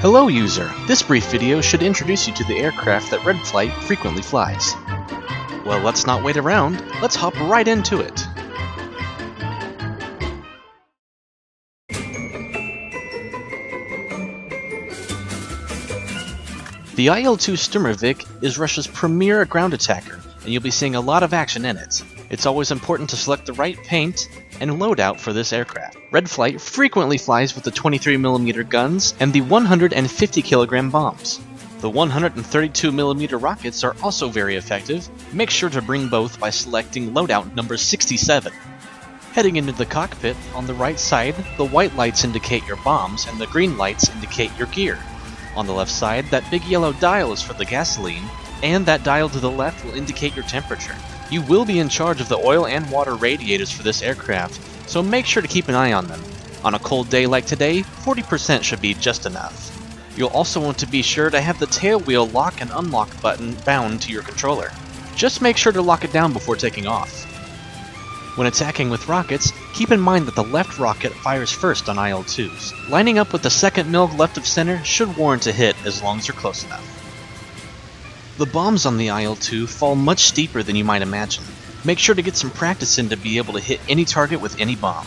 Hello user, this brief video should introduce you to the aircraft that Red Flight frequently flies. Well, let's not wait around, let's hop right into it. The IL-2 Sturmovik is Russia's premier ground attacker, and you'll be seeing a lot of action in it. It's always important to select the right paint and loadout for this aircraft. Red Flight frequently flies with the 23mm guns and the 150kg bombs. The 132mm rockets are also very effective. Make sure to bring both by selecting loadout number 67. Heading into the cockpit, on the right side, the white lights indicate your bombs and the green lights indicate your gear. On the left side, that big yellow dial is for the gasoline, and that dial to the left will indicate your temperature. You will be in charge of the oil and water radiators for this aircraft, so make sure to keep an eye on them. On a cold day like today, 40% should be just enough. You'll also want to be sure to have the tail wheel lock and unlock button bound to your controller. Just make sure to lock it down before taking off. When attacking with rockets, keep in mind that the left rocket fires first on IL-2s. Lining up with the second MiG left of center should warrant a hit as long as you're close enough. The bombs on the IL-2 fall much steeper than you might imagine. Make sure to get some practice in to be able to hit any target with any bomb.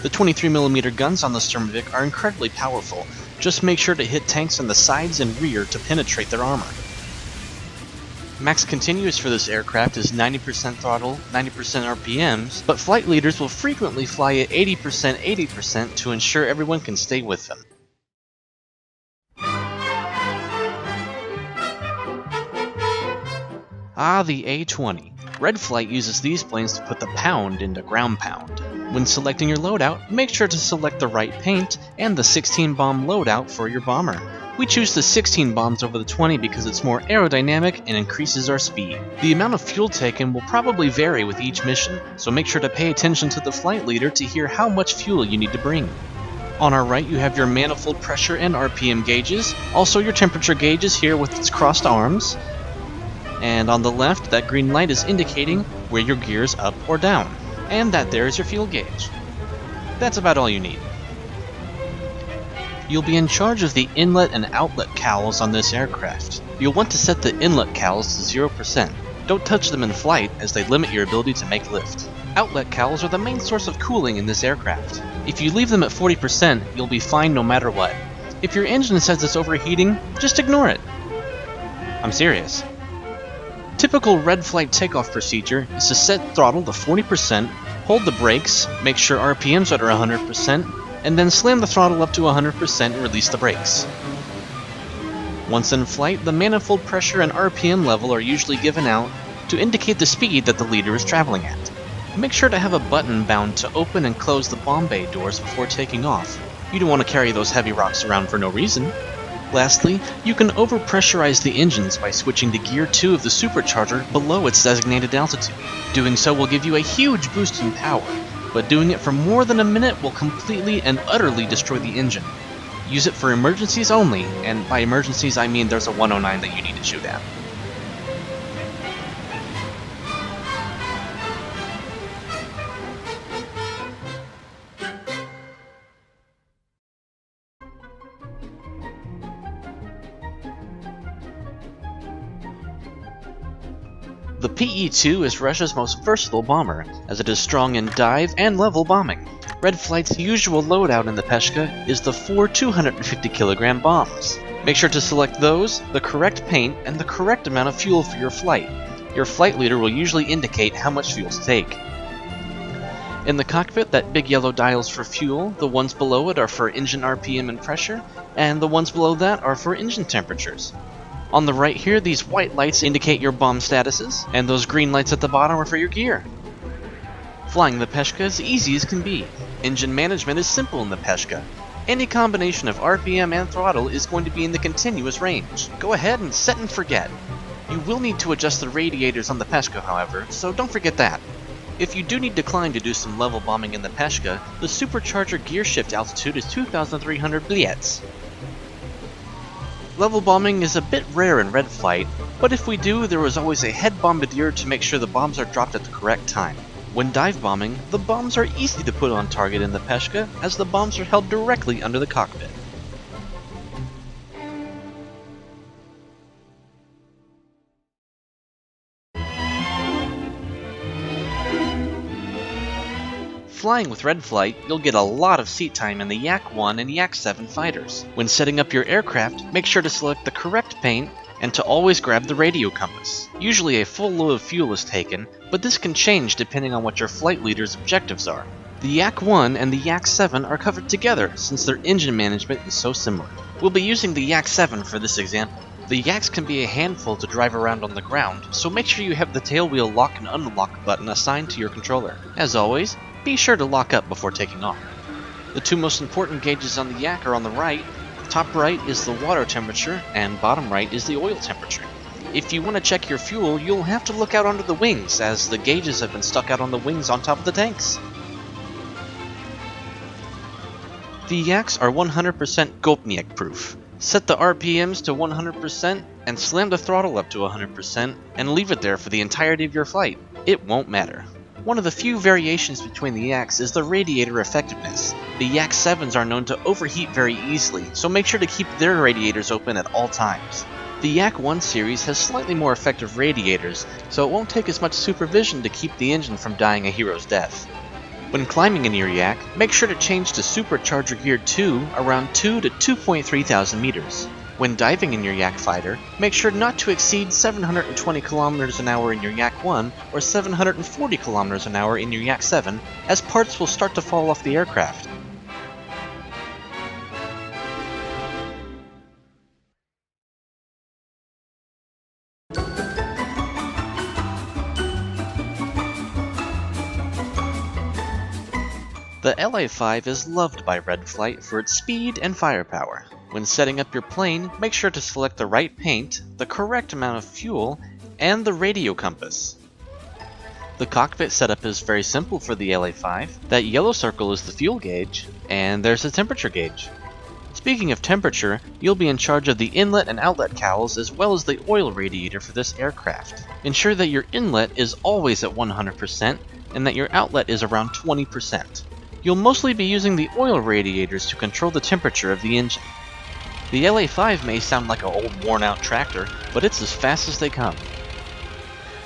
The 23mm guns on the Sturmovik are incredibly powerful. Just make sure to hit tanks on the sides and rear to penetrate their armor. Max continuous for this aircraft is 90% throttle, 90% RPMs, but flight leaders will frequently fly at 80% to ensure everyone can stay with them. The A-20. Red Flight uses these planes to put the pound into ground pound. When selecting your loadout, make sure to select the right paint and the 16 bomb loadout for your bomber. We choose the 16 bombs over the 20 because it's more aerodynamic and increases our speed. The amount of fuel taken will probably vary with each mission, so make sure to pay attention to the flight leader to hear how much fuel you need to bring. On our right, you have your manifold pressure and RPM gauges, also your temperature gauges here with its crossed arms. And on the left, that green light is indicating where your gear is up or down. And that there is your fuel gauge. That's about all you need. You'll be in charge of the inlet and outlet cowls on this aircraft. You'll want to set the inlet cowls to 0%. Don't touch them in flight as they limit your ability to make lift. Outlet cowls are the main source of cooling in this aircraft. If you leave them at 40%, you'll be fine no matter what. If your engine says it's overheating, just ignore it. I'm serious. Typical Red Flight takeoff procedure is to set throttle to 40%, hold the brakes, make sure RPMs are at 100%, and then slam the throttle up to 100% and release the brakes. Once in flight, the manifold pressure and RPM level are usually given out to indicate the speed that the leader is traveling at. Make sure to have a button bound to open and close the bomb bay doors before taking off. You don't want to carry those heavy rocks around for no reason. Lastly, you can overpressurize the engines by switching to Gear 2 of the supercharger below its designated altitude. Doing so will give you a huge boost in power, but doing it for more than a minute will completely and utterly destroy the engine. Use it for emergencies only, and by emergencies I mean there's a 109 that you need to shoot at. The PE-2 is Russia's most versatile bomber, as it is strong in dive and level bombing. Red Flight's usual loadout in the Peshka is the 4 250kg bombs. Make sure to select those, the correct paint, and the correct amount of fuel for your flight. Your flight leader will usually indicate how much fuel to take. In the cockpit, that big yellow dial is for fuel, the ones below it are for engine RPM and pressure, and the ones below that are for engine temperatures. On the right here, these white lights indicate your bomb statuses, and those green lights at the bottom are for your gear. Flying the Peshka is easy as can be. Engine management is simple in the Peshka. Any combination of RPM and throttle is going to be in the continuous range. Go ahead and set and forget. You will need to adjust the radiators on the Peshka, however, so don't forget that. If you do need to climb to do some level bombing in the Peshka, the supercharger gear shift altitude is 2,300 bliets. Level bombing is a bit rare in Red Flight, but if we do, there is always a head bombardier to make sure the bombs are dropped at the correct time. When dive bombing, the bombs are easy to put on target in the Peshka, as the bombs are held directly under the cockpit. flying with Red Flight, you'll get a lot of seat time in the Yak 1 and Yak 7 fighters. When setting up your aircraft, make sure to select the correct paint and to always grab the radio compass. Usually a full load of fuel is taken, but this can change depending on what your flight leader's objectives are. The Yak 1 and the Yak 7 are covered together since their engine management is so similar. We'll be using the Yak 7 for this example. The Yaks can be a handful to drive around on the ground, so make sure you have the tailwheel lock and unlock button assigned to your controller. As always, be sure to lock up before taking off. The two most important gauges on the Yak are on the right. Top right is the water temperature, and bottom right is the oil temperature. If you want to check your fuel, you'll have to look out under the wings, as the gauges have been stuck out on the wings on top of the tanks. The Yaks are 100% Gopnik proof. Set the RPMs to 100% and slam the throttle up to 100% and leave it there for the entirety of your flight. It won't matter. One of the few variations between the Yaks is the radiator effectiveness. The Yak 7s are known to overheat very easily, so make sure to keep their radiators open at all times. The Yak 1 series has slightly more effective radiators, so it won't take as much supervision to keep the engine from dying a hero's death. When climbing in your Yak, make sure to change to Supercharger Gear 2 around 2 to 2.3 thousand meters. When diving in your Yak fighter, make sure not to exceed 720 km an hour in your Yak 1 or 740 km an hour in your Yak 7, as parts will start to fall off the aircraft. The LA-5 is loved by Red Flight for its speed and firepower. When setting up your plane, make sure to select the right paint, the correct amount of fuel, and the radio compass. The cockpit setup is very simple for the LA-5. That yellow circle is the fuel gauge, and there's the temperature gauge. Speaking of temperature, you'll be in charge of the inlet and outlet cowls as well as the oil radiator for this aircraft. Ensure that your inlet is always at 100% and that your outlet is around 20%. You'll mostly be using the oil radiators to control the temperature of the engine. The LA-5 may sound like an old worn-out tractor, but it's as fast as they come.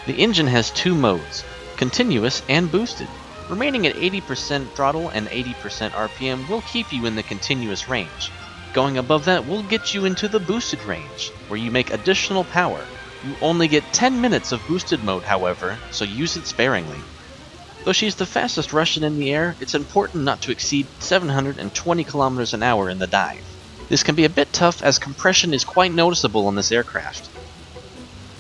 The engine has two modes, continuous and boosted. Remaining at 80% throttle and 80% RPM will keep you in the continuous range. Going above that will get you into the boosted range, where you make additional power. You only get 10 minutes of boosted mode, however, so use it sparingly. Though she's the fastest Russian in the air, it's important not to exceed 720 km an hour in the dive. This can be a bit tough as compression is quite noticeable on this aircraft.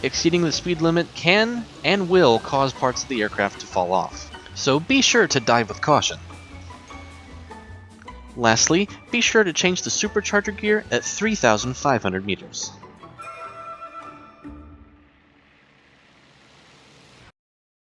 Exceeding the speed limit can and will cause parts of the aircraft to fall off, so be sure to dive with caution. Lastly, be sure to change the supercharger gear at 3,500 meters.